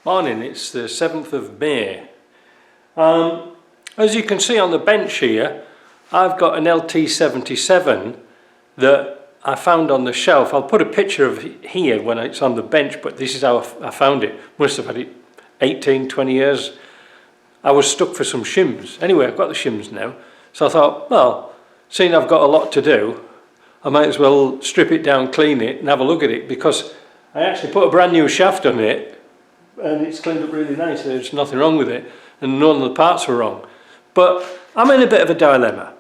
Morning, it's the 7th of May. As you can see on the bench here, I've got an LT77 that I found on the shelf. I'll put a picture of it here when it's on the bench, but this is how I found it. Must have had it 18, 20 years. I was stuck for some shims. Anyway, I've got the shims now. So I thought, well, seeing I've got a lot to do, I might as well strip it down, clean it and have a look at it, because I actually put a brand new shaft on it and it's cleaned up really nice. There's nothing wrong with it and none of the parts were wrong. But I'm in a bit of a dilemma.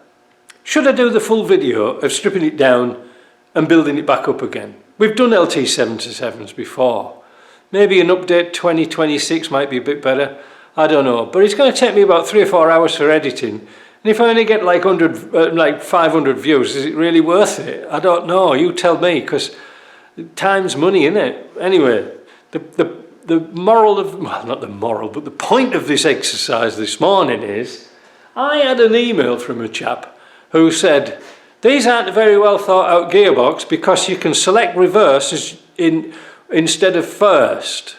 Should I do the full video of stripping it down and building it back up again? We've done LT77s before. Maybe an update 2026 might be a bit better. I don't know. But it's going to take me about 3 or 4 hours for editing. And if I only get like 500 views, is it really worth it? I don't know. You tell me, because time's money, isn't it? Anyway, the moral of, well, not the moral, but the point of this exercise this morning is, I had an email from a chap who said, these aren't a very well thought out gearbox because you can select reverse instead of first.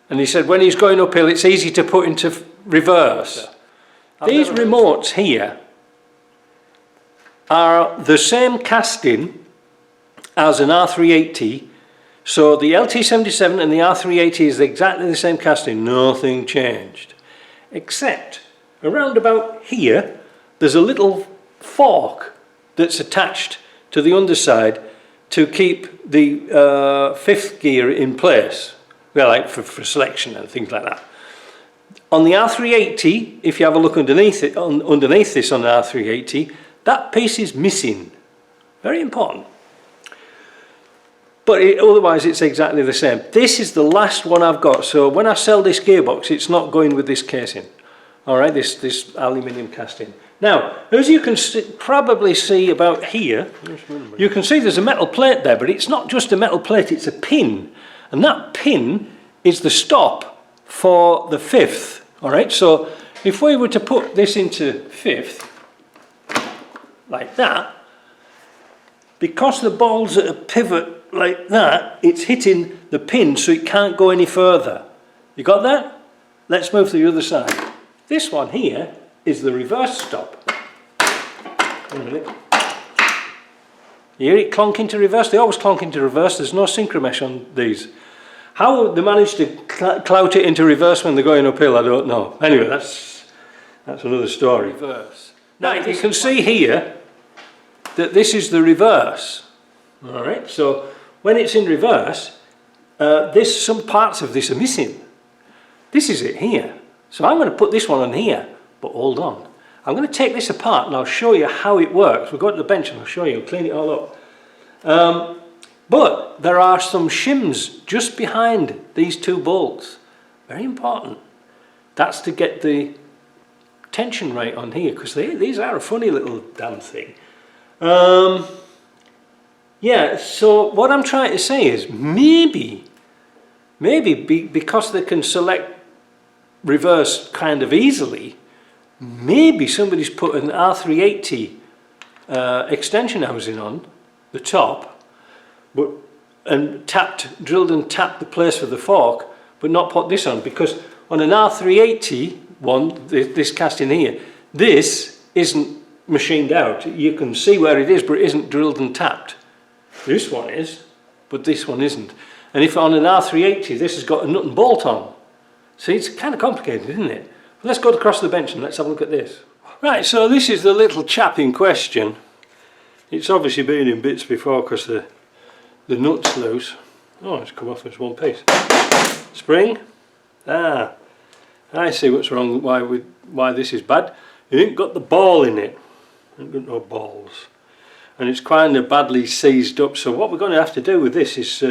And he said when he's going uphill it's easy to put into reverse. These remotes here are the same casting as an R380. So the LT77 and the R380 is exactly the same casting, nothing changed. Except around about here there's a little fork that's attached to the underside to keep the fifth gear in place, well, like for selection and things like that. On the R380, if you have a look underneath it, underneath this on the R380, that piece is missing. Very important. But otherwise it's exactly the same. This is the last one I've got, so when I sell this gearbox it's not going with this casing. Alright, this aluminium casting. Now, as you can probably see about here, you can see there's a metal plate there, but it's not just a metal plate, it's a pin. And that pin is the stop for the fifth. Alright, so if we were to put this into fifth, like that, because the ball's at a pivot like that, it's hitting the pin so it can't go any further. You got that? Let's move to the other side. This one here is the reverse stop. Wait a minute. You hear it clonk into reverse? They always clonk into reverse. There's no synchromesh on these. How they manage to clout it into reverse when they're going uphill, I don't know. Anyway, that's another story. Reverse. Now you can see here that this is the reverse. Alright, so when it's in reverse, some parts of this are missing. This is it here. So I'm going to put this one on here, but hold on. I'm going to take this apart and I'll show you how it works. We'll go to the bench and I'll show you, I'll clean it all up. But there are some shims just behind these two bolts. Very important. That's to get the tension right on here, because these are a funny little damn thing. Yeah, so what I'm trying to say is maybe because they can select reverse kind of easily, maybe somebody's put an R380 extension housing on the top, and drilled and tapped the place for the fork, but not put this on, because on an R380 one, this casting here, this isn't machined out. You can see where it is, but it isn't drilled and tapped. This one is, but this one isn't. And if on an R380 this has got a nut and bolt on. See, it's kind of complicated, isn't it? Let's go across the bench and let's have a look at this. Right, so this is the little chap in question. It's obviously been in bits before because the nut's loose. Oh, it's come off as one piece. Spring. Ah, I see what's wrong, why this is bad. It ain't got the ball in it. It ain't got no balls. And it's kind of badly seized up, so what we're going to have to do with this is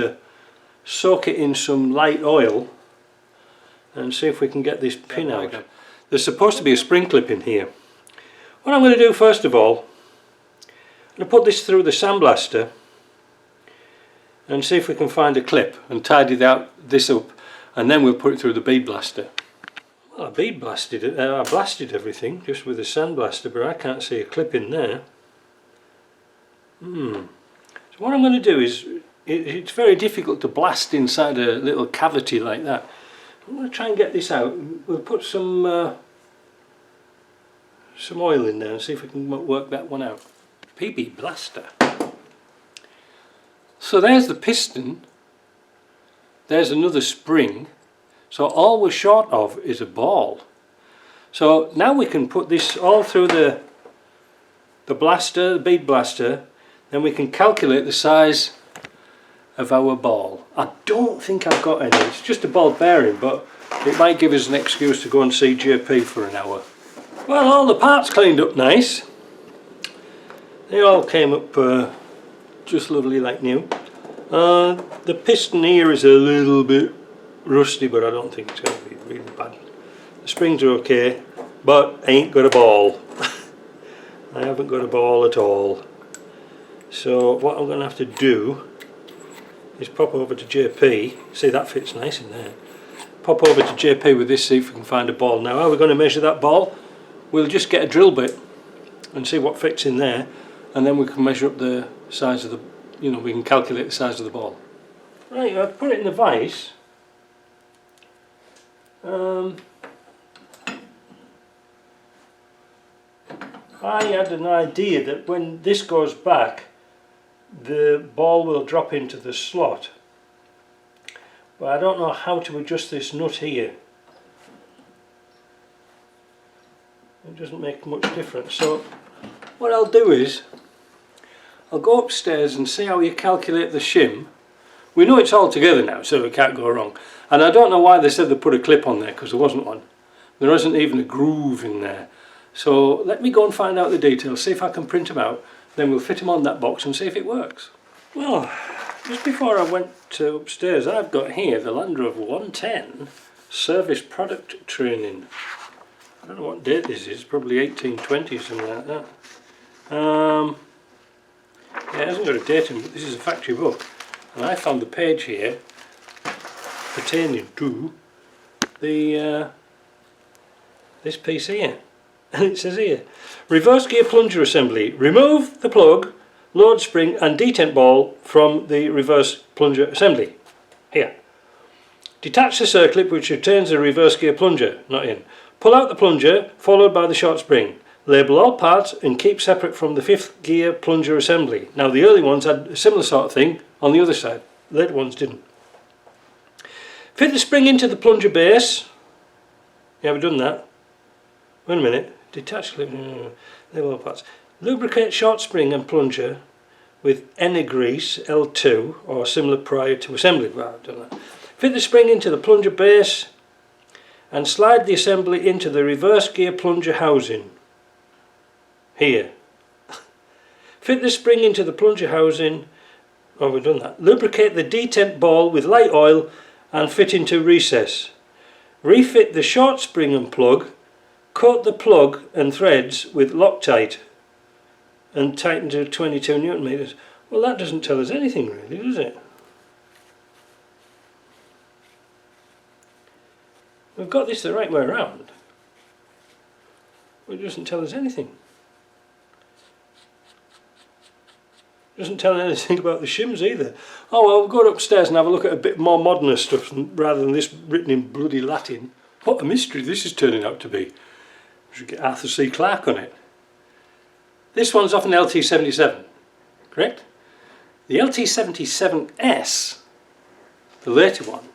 soak it in some light oil and see if we can get this pin out. There's supposed to be a spring clip in here. What I'm going to do first of all, I'm going to put this through the sandblaster and see if we can find a clip and tidy this up, and then we'll put it through the bead blaster. Well, I bead blasted it, I blasted everything just with the sandblaster, but I can't see a clip in there. So what I'm going to do is, it's very difficult to blast inside a little cavity like that. I'm going to try and get this out. We'll put some oil in there and see if we can work that one out. PB Blaster. So there's the piston. There's another spring. So all we're short of is a ball. So now we can put this all through the blaster, the bead blaster, then we can calculate the size of our ball. I don't think I've got any. It's just a ball bearing, but it might give us an excuse to go and see JP for an hour. Well, all the parts cleaned up nice. They all came up just lovely like new. The piston here is a little bit rusty, but I don't think it's going to be really bad. The springs are okay, but I ain't got a ball. I haven't got a ball at all. So what I'm going to have to do is pop over to JP. See, that fits nice in there. Pop over to JP with this, see if we can find a ball. Now how are we going to measure that ball? We'll just get a drill bit and see what fits in there, and then we can measure up the size of the, we can calculate the size of the ball. Right, I've put it in the vise. I had an idea that when this goes back, the ball will drop into the slot, but I don't know how to adjust this nut here. It doesn't make much difference. So what I'll do is I'll go upstairs and see how you calculate the shim. We know it's all together now, so it can't go wrong. And I don't know why they said they put a clip on there, because there wasn't one. There isn't even a groove in there. So let me go and find out the details, see if I can print them out, then we'll fit them on that box and see if it works. Well, just before I went upstairs, I've got here the Land Rover 110 Service Product Training. I don't know what date this is, probably 1820, something like that. Yeah, it hasn't got a date in it, but this is a factory book. And I found the page here pertaining to the this piece here. And it says here, reverse gear plunger assembly. Remove the plug, load spring and detent ball from the reverse plunger assembly. Here. Detach the circlip which retains the reverse gear plunger. Not in. Pull out the plunger, followed by the short spring. Label all parts and keep separate from the fifth gear plunger assembly. Now the early ones had a similar sort of thing on the other side. The later ones didn't. Fit the spring into the plunger base. Yeah, we've done that. Wait a minute. Detach clip. Label all parts. Lubricate short spring and plunger with Grease L2 or similar prior to assembly. Well, I've done that. Fit the spring into the plunger base and slide the assembly into the reverse gear plunger housing. Here. Fit the spring into the plunger housing. Oh, we've done that. Lubricate the detent ball with light oil and fit into recess. Refit the short spring and plug. Coat the plug and threads with Loctite and tighten to 22 Newton meters. Well, that doesn't tell us anything really, does it? We've got this the right way around. But it doesn't tell us anything. It doesn't tell us anything about the shims either. Oh well, we'll go upstairs and have a look at a bit more modern stuff rather than this written in bloody Latin. What a mystery this is turning out to be. We should get Arthur C. Clarke on it. This one's off an LT77, correct? The LT77S, the later one,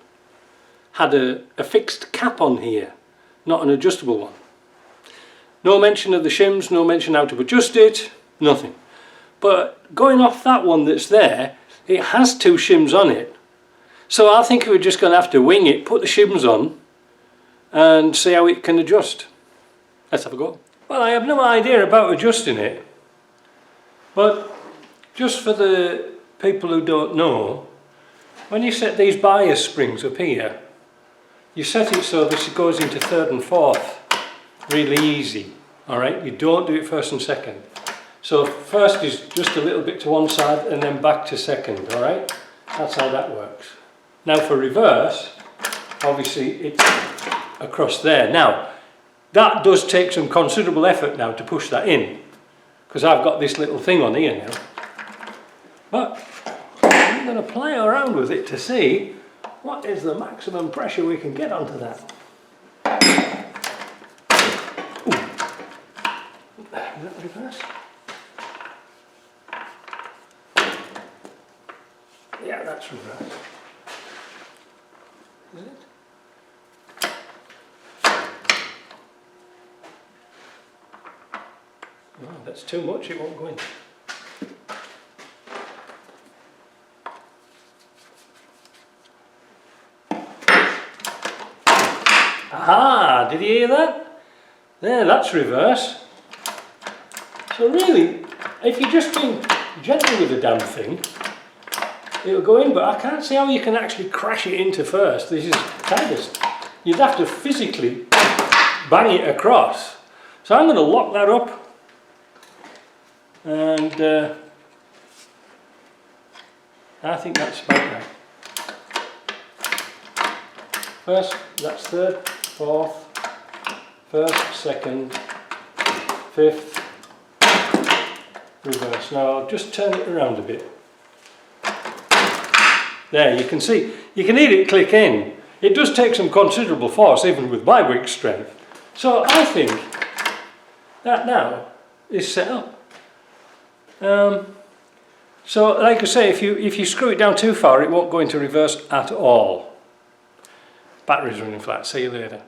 had a fixed cap on here, not an adjustable one. No mention of the shims, no mention how to adjust it, nothing. But going off that one that's there, it has two shims on it. So I think we're just going to have to wing it, put the shims on, and see how it can adjust. Let's have a go. Well, I have no idea about adjusting it, but just for the people who don't know, when you set these bias springs up here, you set it so this goes into third and fourth really easy. Alright, you don't do it first and second. So first is just a little bit to one side and then back to second, alright? That's how that works. Now for reverse, obviously it's across there. Now, that does take some considerable effort now to push that in, because I've got this little thing on here now. But I'm going to play around with it to see what is the maximum pressure we can get onto that? Ooh. Is that reverse? Yeah, that's reverse. Is it? No, that's too much, it won't go in. Aha! Did you hear that? There, that's reverse. So really, if you're just being gentle with the damn thing, it'll go in, but I can't see how you can actually crash it into first. This is kind of, you'd have to physically bang it across. So I'm going to lock that up, and I think that's about right. First, that's third, fourth, first, second, fifth, reverse. Now I'll just turn it around a bit. There, you can see, you can hear it click in. It does take some considerable force, even with my weak strength. So I think that now is set up. So like I say, if you screw it down too far, it won't go into reverse at all. Battery's running flat. See you later.